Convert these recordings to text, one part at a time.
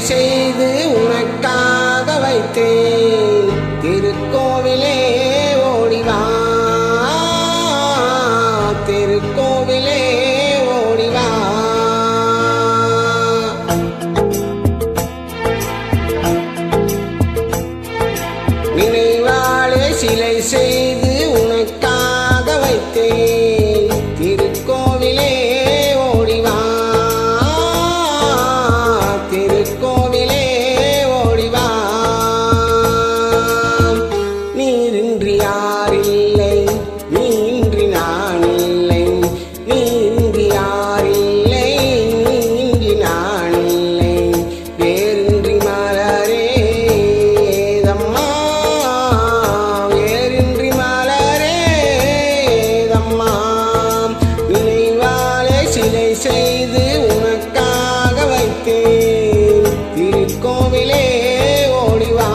செய்து உனக்காக வைத்தேன். திருக்கோவிலே ஓடிவா, திருக்கோவிலே ஓடிவா. நினைவாலே சிலை செய்து உனக்காக வைத்தேன். திருக்கோவிலே ஓடிவா, திருக்கோவிலே ஓடிவா. நீரின்றி யாரில்லை, நீன்றி நான் இல்லை. நீரின்றி யாரில்லை, நீன்றி நான் இல்லை. வேரின்றி மலரே தம்மா, வேரின்றி மலரே தம்மா. நினைவாலே சிலை செய்து உனக்காக வைத்தேன். திருக்கோவிலே ஓடிவா.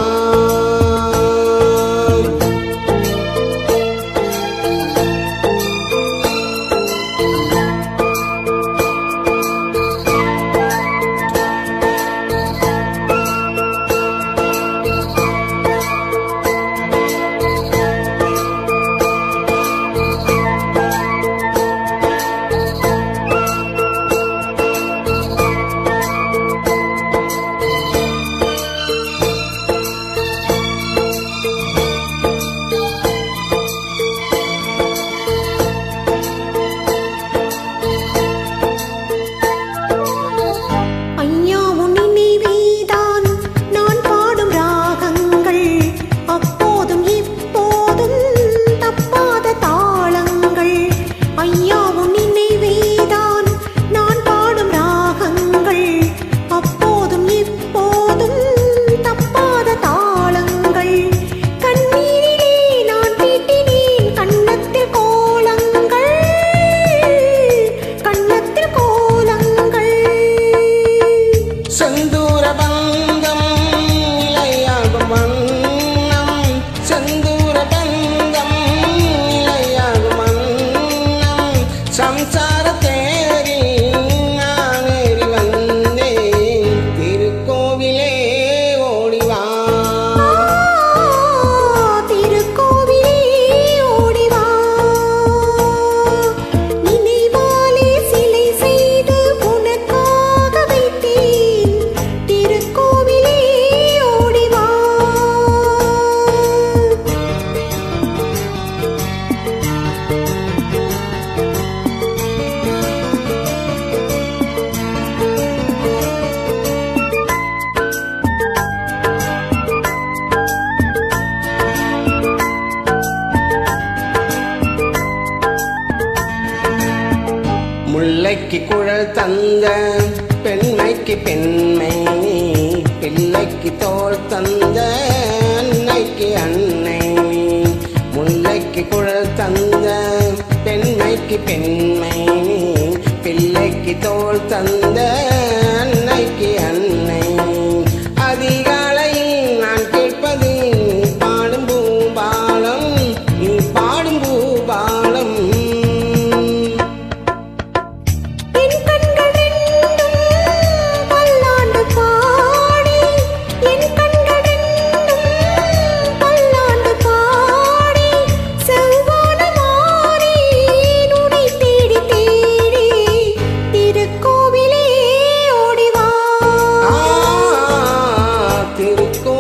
செந்தூர பந்தம் நிலையாகும் வண்ணம், செந்தூர பந்தம் நிலையாகும் வண்ணம். சம்சார தேரில் நான் ஏறி வந்தேன். திருக்கோவிலே ஓடிவா, திருக்கோவிலே ஓடிவா. நினைவாலே சிலை செய்து உனக்காக வைத்தேன். திருக்கோவிலே ஓடிவா. முல்லைக்கு குழல் தந்த பெண்மைக்கு பெண்மை, பிள்ளைக்கு தோள் தந்த அன்னைக்கு அன்னை. முல்லைக்கு குழல் தந்த பெண்மைக்கு பெண்மை, பிள்ளைக்கு தோள் தந்த அன்னைக்கு அன்னை. அதிகாலையில் நான் கேட்பது நீ பாடும் பூபாலம், நீ பாடும் பூபாலம். என் கண்கள் ரெண்டும் பல்லாண்டு பாடி, என் கண்கள் ரெண்டும் பல்லாண்டு பாடி. செவ்வான மாறி உன்னை தேடி தேடி. திருக்கோவிலே ஓடிவா, திருக்கோ